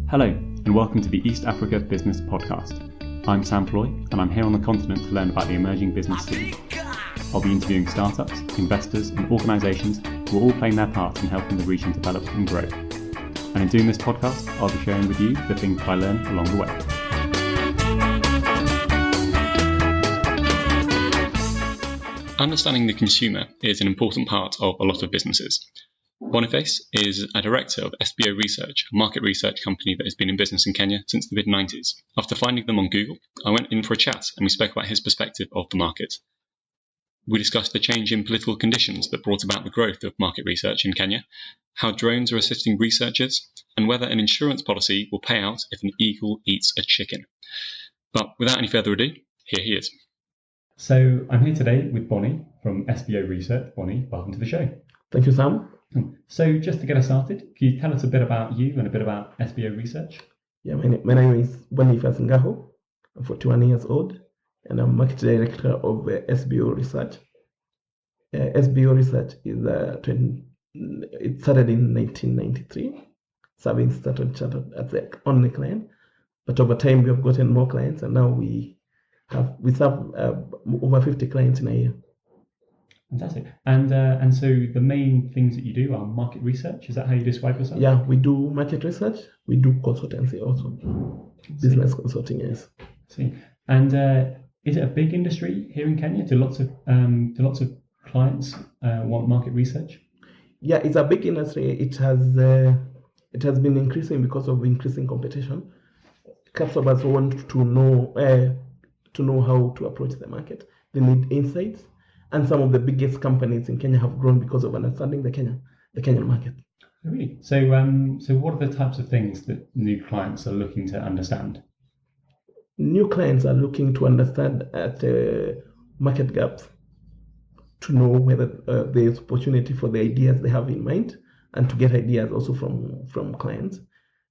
Hello, and welcome to the East Africa Business Podcast. I'm Sam Floy, and I'm here on the continent to learn about the emerging business scene. I'll be interviewing startups, investors, and organisations who are all playing their part in helping the region develop and grow. And in doing this podcast, I'll be sharing with you the things that I learned along the way. Understanding the consumer is an important part of a lot of businesses. Boniface is a director of SBO Research, a market research company that has been in business in Kenya since the mid-90s. After finding them on Google, I went in for a chat and we spoke about his perspective of the market. We discussed the change in political conditions that brought about the growth of market research in Kenya, how drones are assisting researchers, and whether an insurance policy will pay out if an eagle eats a chicken. But without any further ado, here he is. So I'm here today with Bonnie from SBO Research. Bonnie, welcome to the show. Thank you, Sam. So just to get us started, can you tell us a bit about you and a bit about SBO Research? Yeah, my name is Boniface Ngahu. I'm 41 years old, and I'm market director of SBO Research. SBO Research is it started in 1993. Serving started chartered as the only client, but over time we have gotten more clients, and now we serve over 50 clients in a year. Fantastic. And so the main things that you do are market research. Is that how you describe yourself? Yeah, we do market research. We do consultancy also. Business consulting, yes. See. And is it a big industry here in Kenya? Do lots of clients want market research? Yeah, it's a big industry. It has been increasing because of increasing competition. Customers want to know how to approach the market. They need insights. And some of the biggest companies in Kenya have grown because of understanding the Kenyan market. Really? So what are the types of things that new clients are looking to understand? New clients are looking to understand market gaps, to know whether there is opportunity for the ideas they have in mind, and to get ideas also from clients.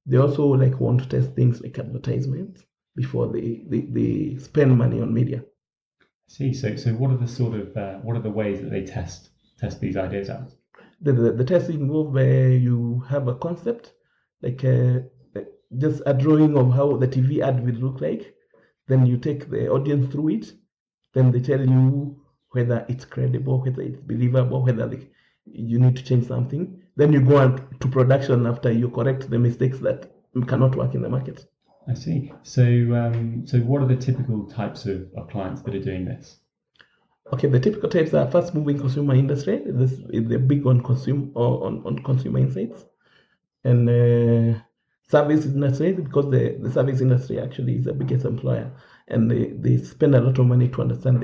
They also want to test things like advertisements before they spend money on media. See, so what are the ways that they test these ideas out? The tests involve where you have a concept, just a drawing of how the TV ad will look like. Then you take the audience through it. Then they tell you whether it's credible, whether it's believable, whether you need to change something. Then you go on to production after you correct the mistakes that cannot work in the market. I see. So what are the typical types of clients that are doing this? Okay, the typical types are fast-moving consumer industry. This is the big on consumer insights, and service industry, because the service industry actually is the biggest employer, and they spend a lot of money to understand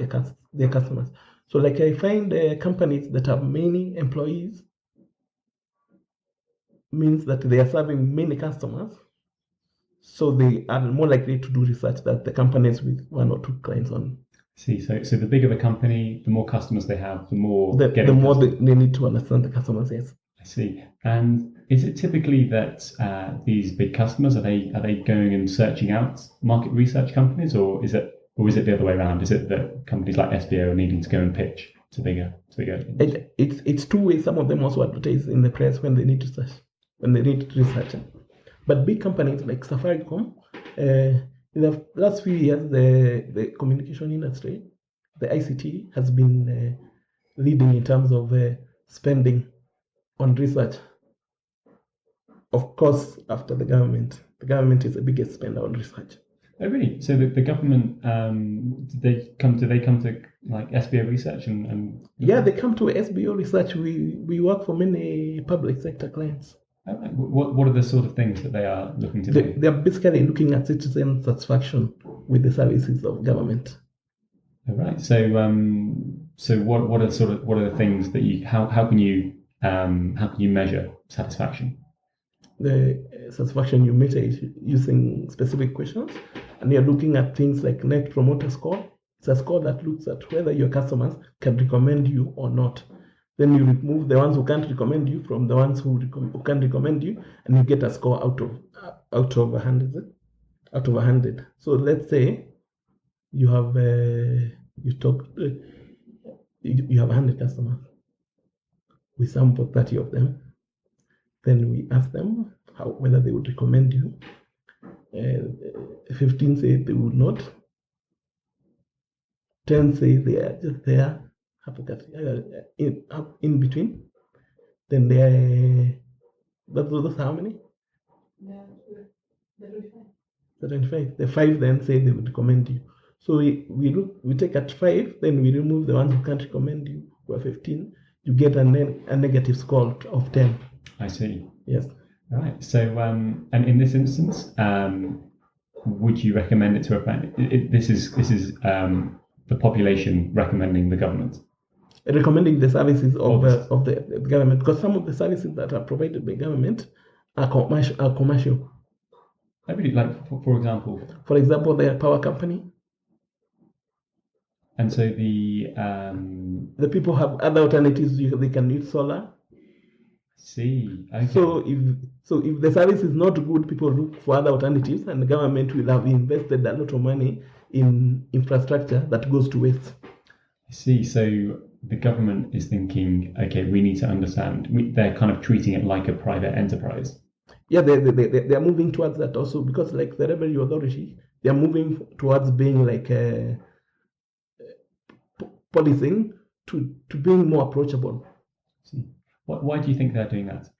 their customers. So I find companies that have many employees means that they are serving many customers. So they are more likely to do research than the companies with one or two clients on. See, so the bigger the company, the more customers they have, the more they need to understand the customers. Yes. I see. And is it typically that these big customers are they going and searching out market research companies, or is it the other way around? Is it that companies like SBO are needing to go and pitch to bigger? It's two ways. Some of them also advertise in the press when they need to search, when they need to research. But big companies like Safaricom, in the last few years, the communication industry, the ICT, has been leading in terms of spending on research. Of course, after the government. The government is the biggest spender on research. Oh, really? So the government, do they come to SBO Research and? Yeah, they come to SBO Research. We work for many public sector clients. What are the sort of things that they are looking to do? They are basically looking at citizen satisfaction with the services of government. All right. So what are the things that how can you measure satisfaction? The satisfaction you measure is using specific questions, and you're looking at things like Net Promoter Score. It's a score that looks at whether your customers can recommend you or not. Then you remove the ones who can't recommend you from the ones who can recommend you, and you get a score out of 100. So let's say you have you have 100 customers. We sample 30 of them. Then we ask them whether they would recommend you 15 say they would not. 10 say they are just there, in between. Then they are, that's how many? Yeah, the 25. The 25. The 5 then say they would recommend you. So we take at 5, then we remove the ones who can't recommend you, who are 15. You get a negative score of 10. I see. Yes. All right. So, and in this instance, would you recommend it to a friend? This is the population recommending the government. Recommending the services of the government, because some of the services that are provided by government are commercial. I really like, for example. For example, the power company. And so the people have other alternatives. They can use solar. See. Okay. So if the service is not good, people look for other alternatives, and the government will have invested a lot of money in infrastructure that goes to waste. I see. So the government is thinking, okay, we need to understand. They're kind of treating it like a private enterprise. Yeah, they are moving towards that also, because like the revenue authority, they are moving towards being like policing to being more approachable. See. Why do you think they're doing that?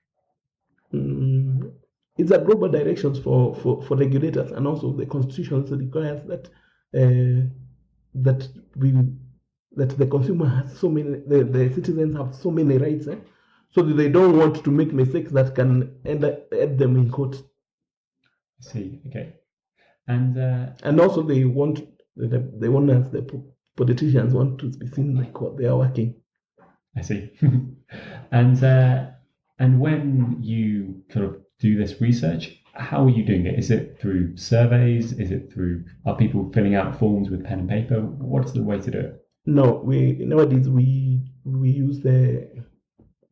It's a global directions for regulators, and also the constitution requires that that the consumer has so many, the citizens have so many rights, so that they don't want to make mistakes that can end them in court. I see. Okay, and also they want as the politicians want to be seen like what they are working. I see. And when you kind of do this research, how are you doing it? Is it through surveys? Are people filling out forms with pen and paper? What's the way to do it? No, nowadays we use the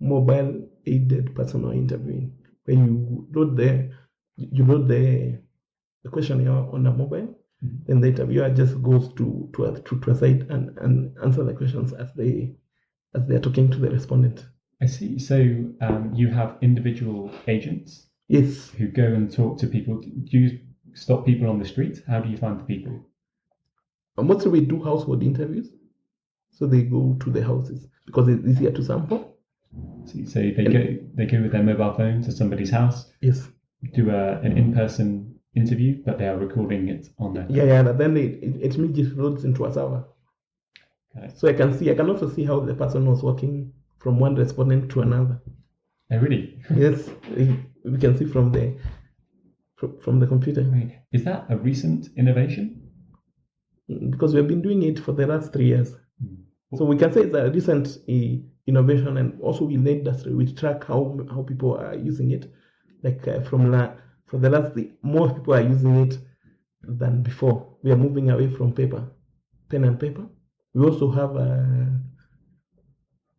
mobile aided personal interviewing. When you load the questionnaire on a mobile, then the interviewer just goes to a site and answer the questions as they are talking to the respondent. I see. So you have individual agents, yes, who go and talk to people. Do you stop people on the street? How do you find the people? Mostly we do household interviews, so they go to the houses because it's easier to sample. So they go with their mobile phone to somebody's house. Yes. Do an in-person interview, but they are recording it on their phone. Yeah. But then it immediately loads into a server. Okay. So I can also see how the person was working from one respondent to another. Oh, really? Yes, we can see from the computer. Right. Is that a recent innovation? Because we have been doing it for the last 3 years. So we can say it's a recent innovation, and also in the industry we track how people are using it. Like for the last, more people are using it than before. We are moving away from pen and paper. We also have a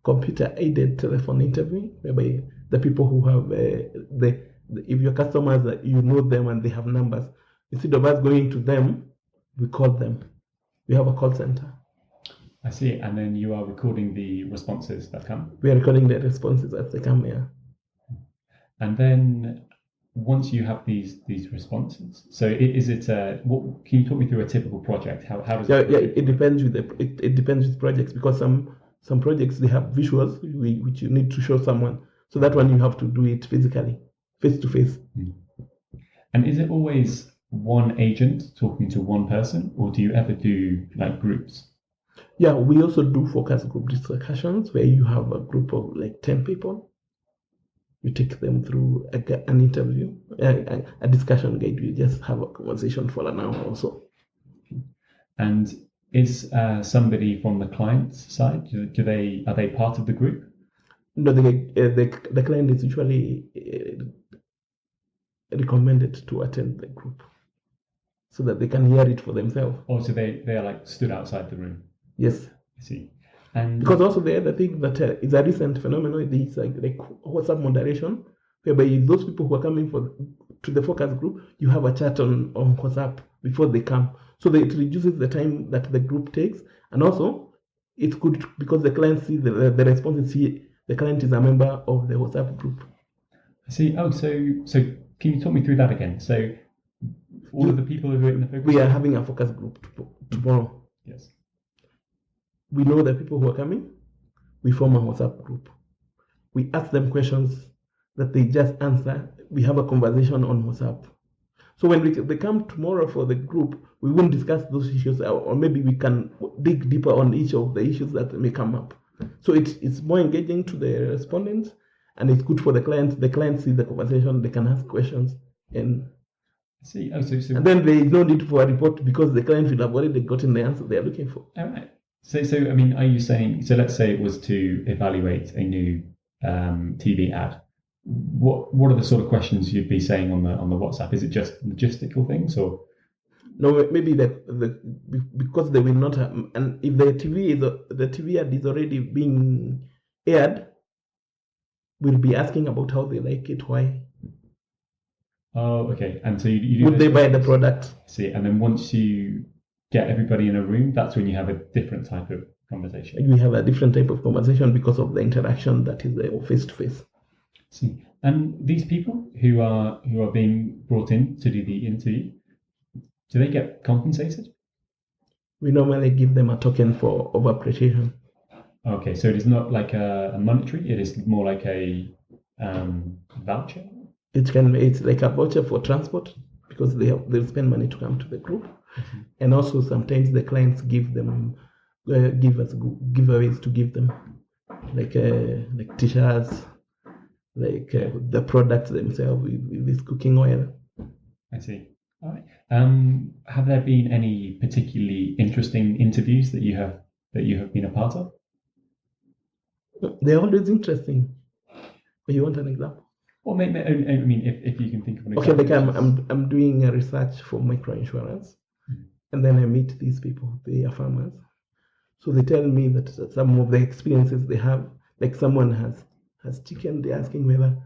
computer-aided telephone interview, whereby the people who have if your customers, you know them and they have numbers, instead of us going to them, we call them. We have a call center. I see. And then you are recording the responses that come? We are recording the responses as they come, yeah. And then once you have these responses, so is it what can you talk me through a typical project? How does it depends with it depends with projects, because some projects they have visuals which you need to show someone, so that one you have to do it physically, face to face. And is it always one agent talking to one person, or do you ever do like groups? Yeah, we also do focus group discussions where you have a group of like 10 people. You take them through an interview, a discussion guide. You just have a conversation for an hour or so. And is somebody from the client's side? Are they part of the group? No, the client is usually recommended to attend the group so that they can hear it for themselves. Oh, so they are like stood outside the room. Yes. I see. And because also the other thing that is a recent phenomenon is like WhatsApp moderation, whereby those people who are coming to the focus group, you have a chat on WhatsApp before they come, so that it reduces the time that the group takes, and also it's good because the client sees the responses. The client is a member of the WhatsApp group. I see. Oh, so can you talk me through that again? So all of the people who are in the focus We are group? having a focus group tomorrow. Yes. We know the people who are coming. We form a WhatsApp group. We ask them questions that they just answer. We have a conversation on WhatsApp. So when they come tomorrow for the group, we won't discuss those issues, or maybe we can dig deeper on each of the issues that may come up. So it's more engaging to the respondents, and it's good for the clients. The clients see the conversation, they can ask questions, and See, oh, so and then there is no need for a report because the client will have already gotten the answer they are looking for. all right. So I mean, are you saying? So let's say it was to evaluate a new TV ad. What are the sort of questions you'd be saying on the WhatsApp? Is it just logistical things, or No, maybe because they will not have, and if the TV ad is already being aired, we'll be asking about how they like it, why. oh, okay, and so you do Would they those buy the questions? product? See, and then once you get everybody in a room, that's when you have a different type of conversation. We have a different type of conversation because of the interaction that is face to face. See, and these people who are being brought in to do the interview, do they get compensated? We normally give them a token for appreciation. Okay, so it is not like a monetary; it is more like a voucher. It's like a voucher for transport because they'll spend money to come to the group, and also sometimes the clients give them give us giveaways to give them, like t-shirts, like the products themselves with this cooking oil. I see. All right. Have there been any particularly interesting interviews that you have been a part of? They're always interesting. But you want an example? Or maybe, I mean, if you can think of an Okay, example. like I'm doing a research for microinsurance, and then I meet these people. They are farmers, so they tell me that some of the experiences they have, like someone has chicken. They're asking whether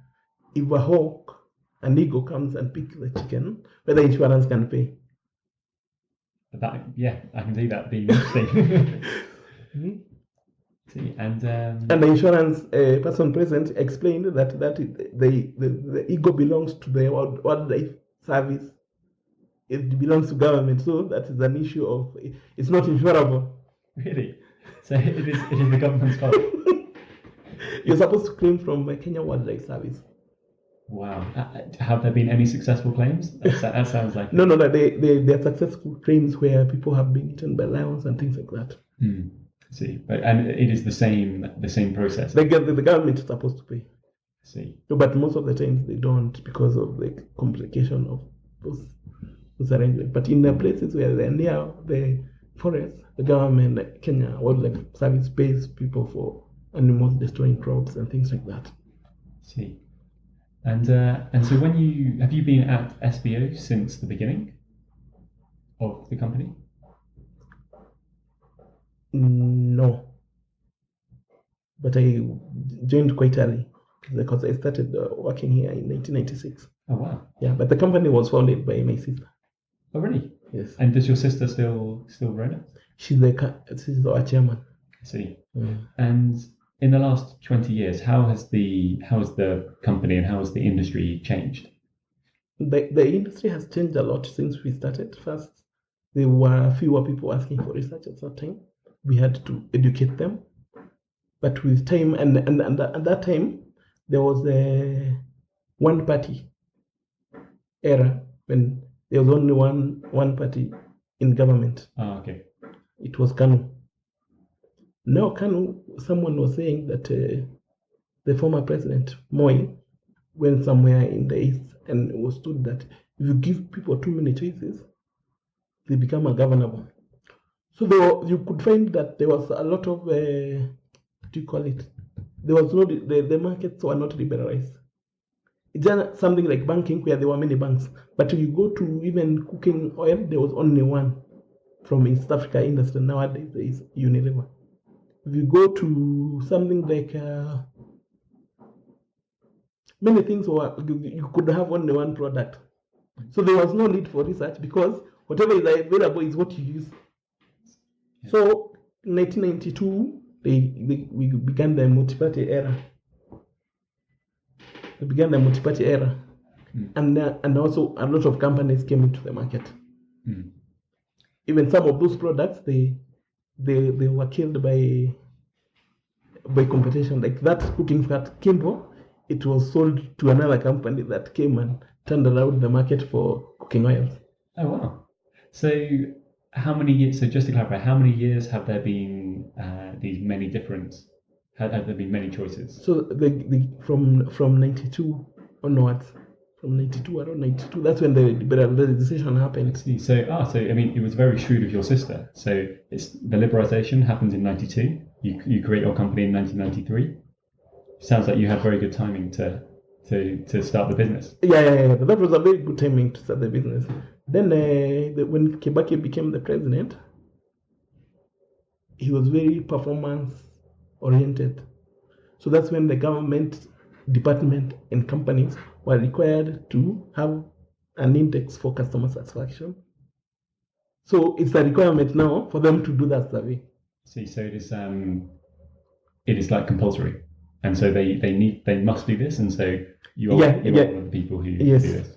if a hawk, an eagle comes and picks the chicken, whether insurance can pay. Yeah, I can see that being interesting. See, and the insurance person present explained that the eagle belongs to the wildlife service. It belongs to government, so that is an issue of it's not insurable. Really? So it is the government's fault. You're supposed to claim from Kenya Wildlife Service. Wow. Have there been any successful claims? That sounds like No. They're successful claims where people have been eaten by lions and things like that. See, and it is the same process. The government is supposed to pay. See, but most of the times they don't because of the complication of those arrangements. But in the places where they're near the forest, the government, like Kenya Wildlife Service, pays people for animals destroying crops and things like that. See, and so have you been at SBO since the beginning of the company? No, but I joined quite early because I started working here in 1996. Oh wow! Yeah, but the company was founded by my sister. Oh really? Yes. And does your sister still run it? She's our chairman. I see. Mm. And in the last 20 years, how has the company and how has the industry changed? The industry has changed a lot since we started. First, there were fewer people asking for research at that time. We had to educate them. But with time, and at that time, there was a one-party era when there was only one party in government. Oh, okay. It was KANU. Now KANU, someone was saying that the former president, Moi, went somewhere in the east and it was told that if you give people too many choices, they become ungovernable. So you could find that there was a lot of, what do you call it? There was no, the markets were not liberalized. It's just something like banking where there were many banks. But if you go to even cooking oil, there was only one from East Africa industry. Nowadays, there is Unilever. If you go to something like many things, you could have only one product. So there was no need for research because whatever is available is what you use. Yeah. So in 1992, we began the multi-party era. and also a lot of companies came into the market. Even some of those products, they were killed by competition. Like that cooking fat, Kimbo, it was sold to another company that came and turned around the market for cooking oils. Oh wow! So how many years? So just to clarify, how many years have there been these many different? Have there been many choices? So from 92 onwards, from 92 around 92, that's when the liberalization happened. So I mean, it was very shrewd of your sister. So it's the liberalization happens in 92. You create your company in 1993. Sounds like you had very good timing to start the business. Yeah. That was a very good timing to start the business. Then when Kibaki became the president, he was very performance oriented. So that's when the government department and companies were required to have an index for customer satisfaction. So it's a requirement now for them to do that survey. See, so it is like compulsory, and so they must do this, and so you are one of the people who do this.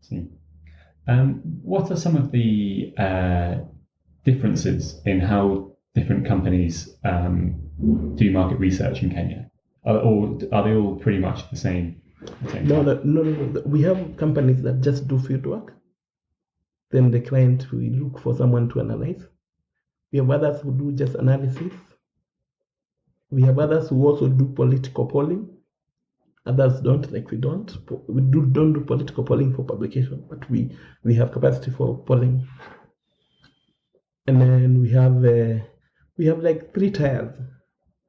See, what are some of the differences in how different companies do market research in Kenya, or are they all pretty much the same? No. We have companies that just do field work. Then the client will look for someone to analyze. We have others who do just analysis. We have others who also do political polling. Others don't, like we don't. We don't do political polling for publication, but we have capacity for polling. And then we have like 3 tiers.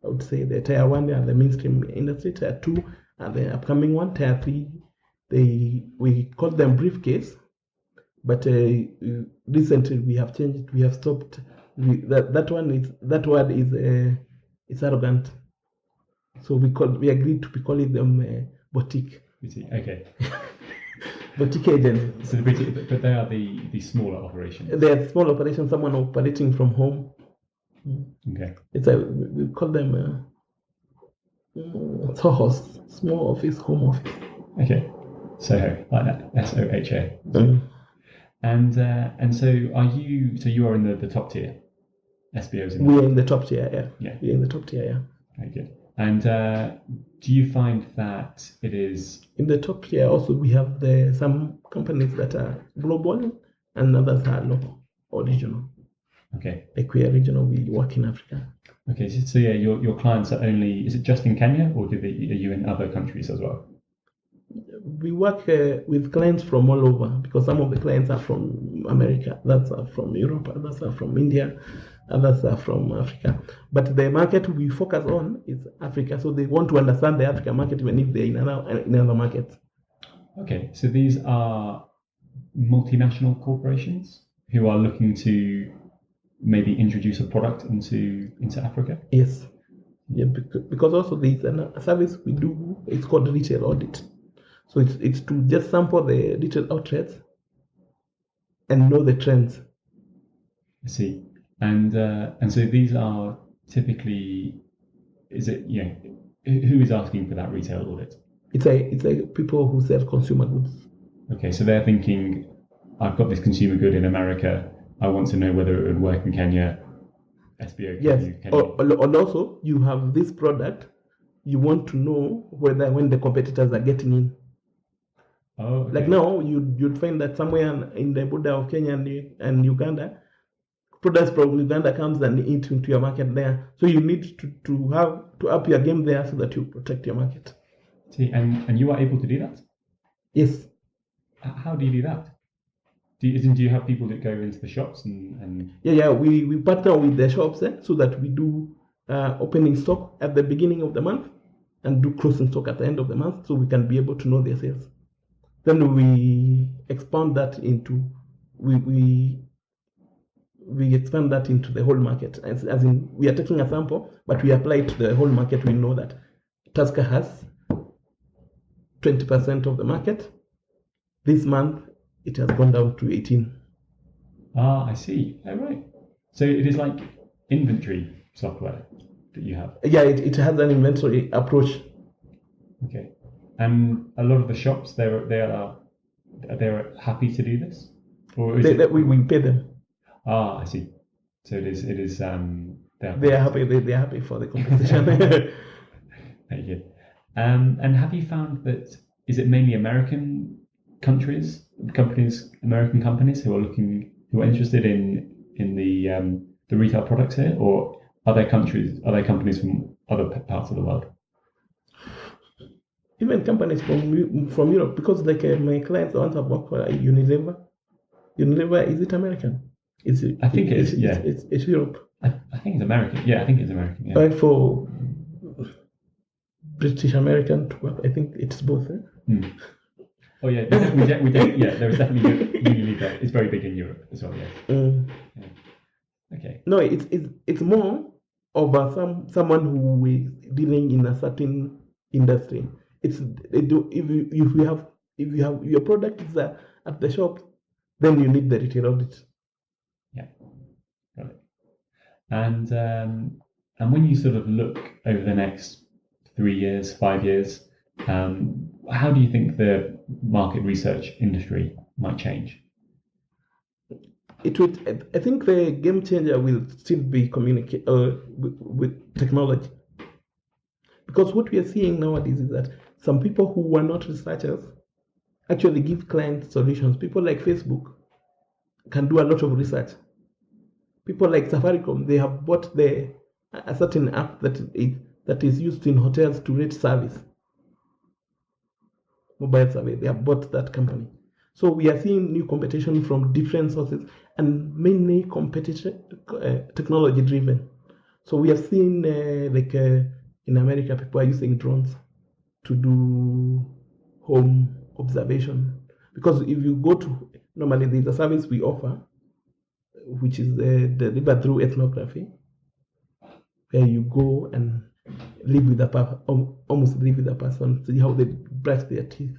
I would say the tier 1 are the mainstream industry, tier 2 are the upcoming one, tier 3 we call them briefcase, but recently we have changed. We have stopped. That word is arrogant. So we agreed to be calling them boutique. Okay. Boutique agents. So but they are the smaller operations. They are small operations. Someone operating from home. Okay. We call them SOHOs, small office, home office. Okay. SOHO, like that. SOHA. And so you are in the top tier. SBOs. We are in the top tier, yeah. Yeah. We are in the top tier, yeah. Very good. And do you find that it is in the top tier? Also, we have some companies that are global and others are local or regional. Okay. Like we are regional, we work in Africa. Okay, so yeah, your clients are only, is it just in Kenya, or are you in other countries as well? We work with clients from all over, because some of the clients are from America, others are from Europe, others are from India, others are from Africa. But the market we focus on is Africa, so they want to understand the African market even if they're in other markets. Okay, so these are multinational corporations who are looking to maybe introduce a product into Africa? Yes. Yeah, because also there's a service we do, it's called retail audit. So it's to just sample the retail outlets and know the trends. I see. And so these are typically, is it, who is asking for that retail audit? It's like people who sell consumer goods. Okay, so they're thinking, I've got this consumer good in America, I want to know whether it would work in Kenya. SBO. Yes. And also, you have this product, you want to know when the competitors are getting in. Oh, okay. Like now, you'd find that somewhere in the border of Kenya and Uganda, products from Uganda comes and eat into your market there. So you need to up your game there so that you protect your market. See, and you are able to do that? Yes. How do you do that? Do you have people that go into the shops and? Yeah. We partner with the shops so that we do opening stock at the beginning of the month and do closing stock at the end of the month, so we can be able to know their sales. Then we expand that into we expand that into the whole market. As in, we are taking a sample, but we apply it to the whole market. We know that Tusker has 20% of the market. This month, it has gone down to 18. Ah, I see. Oh, right. So it is like inventory software that you have. Yeah, it has an inventory approach. Okay. And a lot of the shops, they're happy to do this, or is we pay them. Ah, I see. So it is. They are happy. They are happy for the compensation. Thank you. And have you found that is it mainly American companies who are interested in the retail products here, or are there companies from other parts of the world? Even companies from Europe, because like my clients, the ones I've worked for, Unilever. Unilever, is it American? I think it is. Yeah, it's Europe. I think it's American. Yeah, I think it's American. Yeah. But for British American, I think it's both. Oh yeah, we don't. Yeah, there is definitely Unilever. It's very big in Europe as well. Yeah. Yeah. Okay. No, it's more of someone who is dealing in a certain industry. If you have your product is at the shop, then you need the retail audit. Yeah, got it. And when you sort of look over the next 3 years, 5 years, how do you think the market research industry might change? I think the game changer will still be with technology. Because what we are seeing nowadays is that some people who were not researchers actually give client solutions. People like Facebook can do a lot of research. People like Safaricom, they have bought a certain app that is used in hotels to rate service. Mobile survey, they have bought that company. So we are seeing new competition from different sources and mainly competition technology driven. So we have seen in America, people are using drones to do home observation. Because if you go to, normally there's a service we offer, which is delivered through ethnography, where you go and almost live with a person, see how they brush their teeth.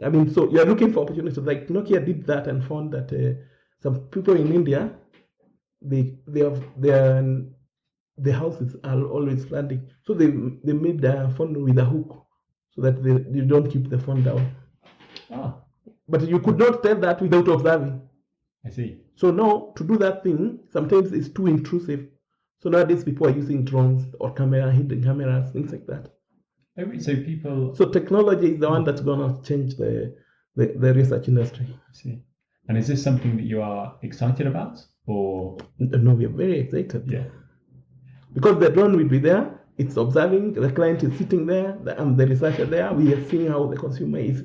I mean, so you're looking for opportunities. Like Nokia did that and found that some people in India, the houses are always flooding. So they made the phone with a hook so that you don't keep the phone down. Ah. But you could not tell that without observing. I see. So now to do that thing, sometimes it's too intrusive. So nowadays people are using drones or hidden cameras, things like that. So technology is the one that's gonna change the research industry. I see. And is this something that you are excited about, or? No, we are very excited. Yeah. Because the drone will be there, it's observing, the client is sitting there, and the researcher there. We are seeing how the consumer is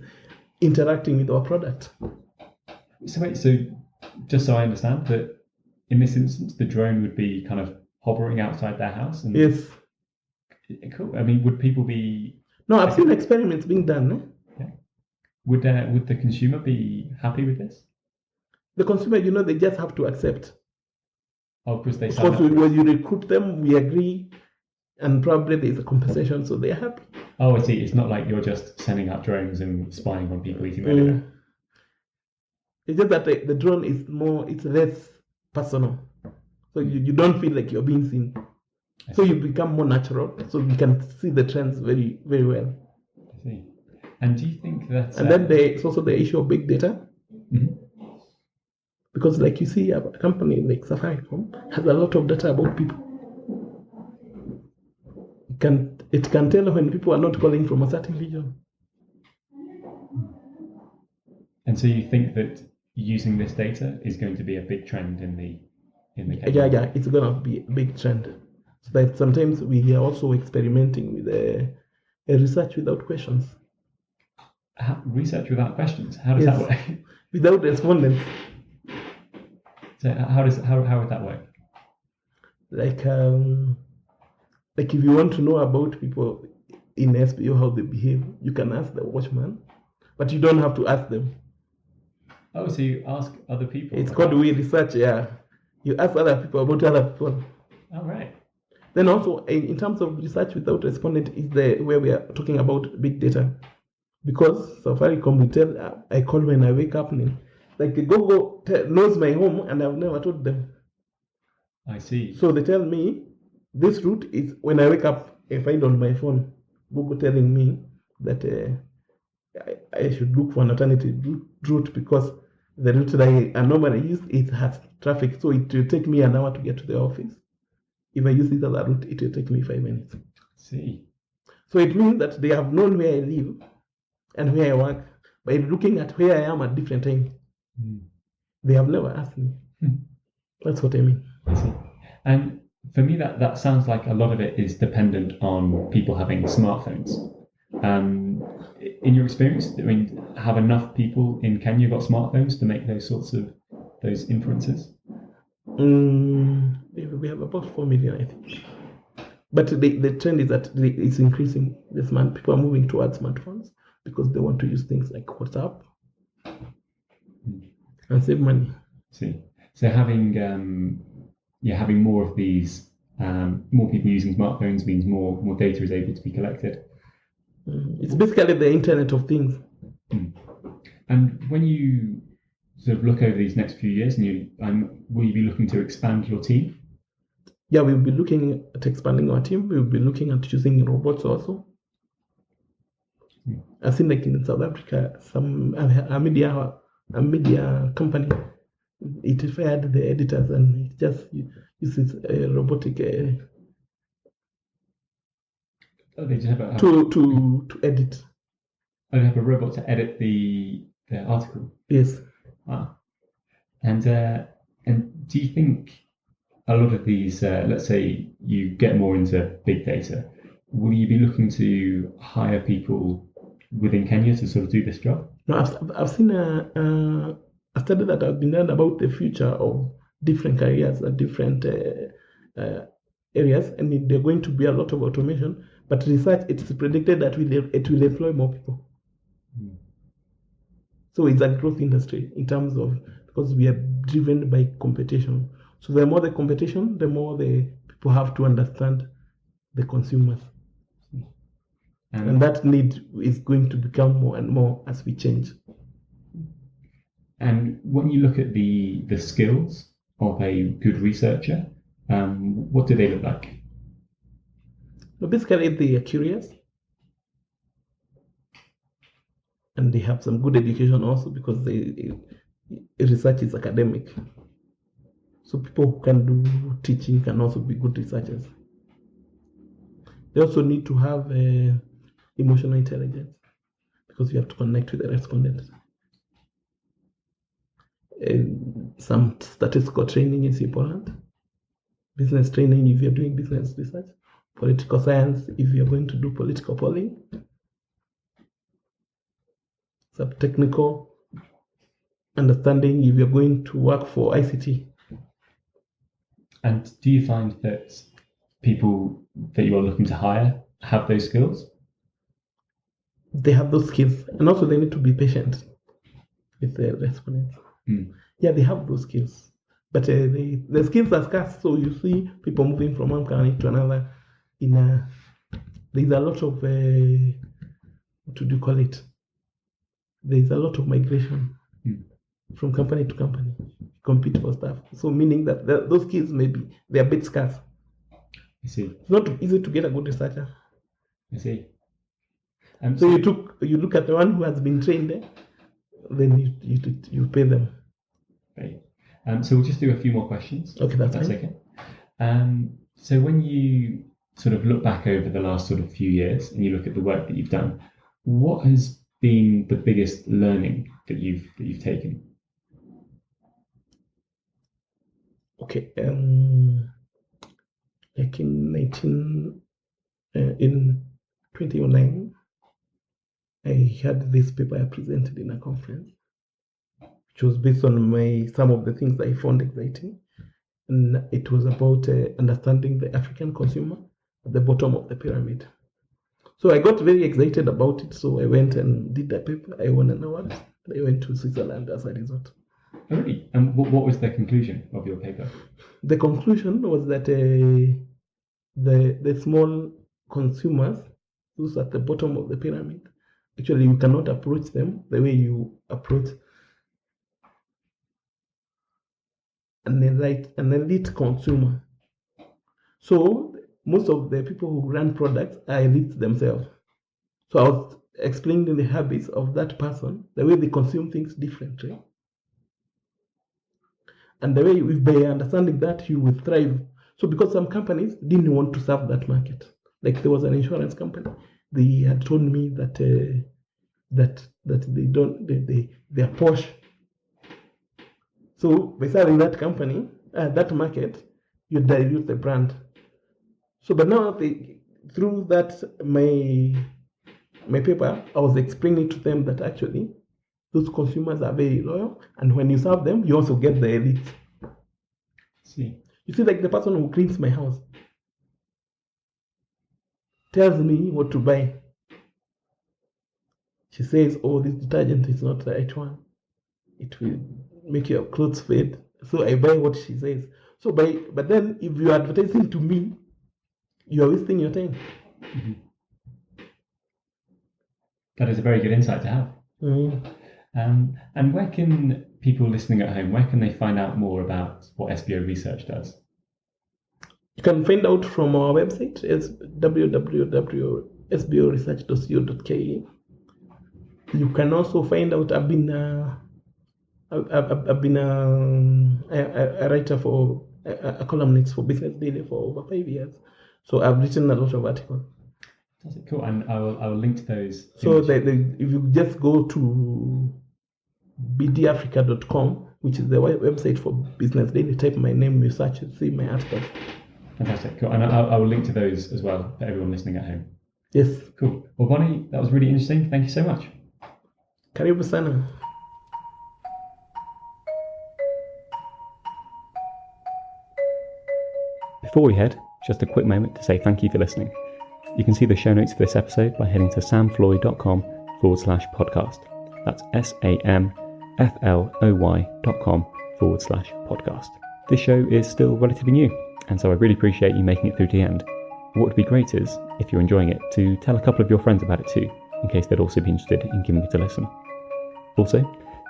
interacting with our product. So just so I understand, that in this instance, the drone would be kind of hovering outside their house? Yes. Cool. I mean, would people be... No, I've seen experiments being done. Yeah. Would the consumer be happy with this? The consumer, they just have to accept. Oh, because they... Of course, when you recruit them, we agree, and probably there's a compensation, so they're happy. Oh, I see. It's not like you're just sending out drones and spying on people eating their dinner. It's just that the drone is it's less personal. So you don't feel like you're being seen. So you become more natural. So you can see the trends very, very well. I see. And do you think that... And then it's also the issue of big data. Mm-hmm. Because like you see, a company like Safaricom has a lot of data about people. It can tell when people are not calling from a certain region. And so you think that using this data is going to be a big trend in the Yeah, it's going to be a big trend. So that sometimes we are also experimenting with a research without questions. Research without questions? How does that work? Without respondents. So how would that work? Like if you want to know about people in SBO, how they behave, you can ask the watchman, but you don't have to ask them. Oh, so you ask other people? It's called we research, yeah. You ask other people about other people. Oh, right. Then also, in terms of research without respondent, is where we are talking about big data. Because Safaricom will tell, I call when I wake up. Like Google knows my home and I've never told them. I see. So they tell me, this route is when I wake up, I find on my phone, Google telling me, that I should look for an alternative route because the route that I normally use, it has traffic, so it will take me an hour to get to the office. If I use this other route, it will take me 5 minutes. See. So it means that they have known where I live and where I work by looking at where I am at different times. They have never asked me. That's what I mean. I see. And for me, that sounds like a lot of it is dependent on people having smartphones. In your experience, I mean, have enough people in Kenya got smartphones to make those sorts of those inferences? We have about 4 million, I think. But the trend is that it's increasing. People are moving towards smartphones because they want to use things like WhatsApp and save money. See, so having more of these, more people using smartphones means more data is able to be collected. It's basically the Internet of Things. And when you sort of look over these next few years, will you be looking to expand your team? Yeah, we'll be looking at expanding our team. We'll be looking at using robots also. I think like in South Africa, a media company, it fired the editors and it just uses a robotic they just have to edit. Oh, they have a robot to edit the article. Yes. Wow. And do you think a lot of these, let's say you get more into big data, will you be looking to hire people within Kenya to sort of do this job? No, I've seen a study that has been done about the future of different careers at different areas, and they're going to be a lot of automation. But research, it's predicted that it will employ more people. So it's a growth industry in terms of, because we are driven by competition. So the more the competition, the more the people have to understand the consumers. And that need is going to become more and more as we change. And when you look at the skills of a good researcher, what do they look like? So basically, they are curious. And they have some good education also because research is academic. So people who can do teaching can also be good researchers. They also need to have emotional intelligence because you have to connect with the respondent. Some statistical training is important. Business training if you're doing business research. Political science if you're going to do political polling. Some technical understanding if you're going to work for ICT. And do you find that people that you are looking to hire have those skills? They have those skills, and also they need to be patient with the respondents. Yeah, they have those skills, but the skills are scarce. So you see people moving from one country to another. There's a lot of what do you call it? There's a lot of migration from company to company, compete for stuff. So meaning that those skills they're a bit scarce. I see. It's not easy to get a good researcher. I see. So you look at the one who has been trained there, then you pay them. Right. So we'll just do a few more questions. Okay, that's okay. So when you sort of look back over the last sort of few years and you look at the work that you've done, what has been the biggest learning that you've taken? Okay, like in 2009, I had this paper I presented in a conference, which was based on some of the things I found exciting, and it was about understanding the African consumer at the bottom of the pyramid. So I got very excited about it. So I went and did the paper. I won an award. I went to Switzerland as a result. Oh, really? And what was the conclusion of your paper? The conclusion was that the small consumers, those at the bottom of the pyramid, actually you cannot approach them the way you approach an elite consumer. So most of the people who run products are elites themselves. So explaining the habits of that person, the way they consume things differently. And the way, if by understanding that, you will thrive. So because some companies didn't want to serve that market, like there was an insurance company, they had told me that that they're posh. So by serving that company, that market, you dilute the brand. So, but now through that my paper, I was explaining to them that actually those consumers are very loyal, and when you serve them, you also get the elite. See, you see, like the person who cleans my house tells me what to buy. She says, "Oh, this detergent is not the right one. It will make your clothes fade." So I buy what she says. So but then if you are advertising to me, you are wasting your time. Mm-hmm. That is a very good insight to have. And where can people listening at home, where can they find out more about what SBO Research does? You can find out from our website. It's www.sboresearch.co.ke. You can also find out I've been a writer for a columnist for Business Daily for over 5 years. So I've written a lot of articles. That's cool, and I will link to those. So if you just go to bdafrica.com, which is the website for Business Daily, type my name, you search and see my articles. Fantastic, cool. And I will link to those as well for everyone listening at home. Yes. Cool. Well, Bonnie, that was really interesting. Thank you so much. Karibu sana. Before we head, just a quick moment to say thank you for listening. You can see the show notes for this episode by heading to samfloy.com/podcast. That's samfloy.com/podcast. This show is still relatively new, and so I really appreciate you making it through to the end. What would be great is, if you're enjoying it, to tell a couple of your friends about it too, in case they'd also be interested in giving it a listen. Also,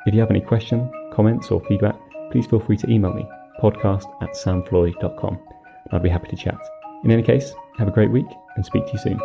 if you have any questions, comments or feedback, please feel free to email me, podcast@samfloy.com. I'd be happy to chat. In any case, have a great week and speak to you soon.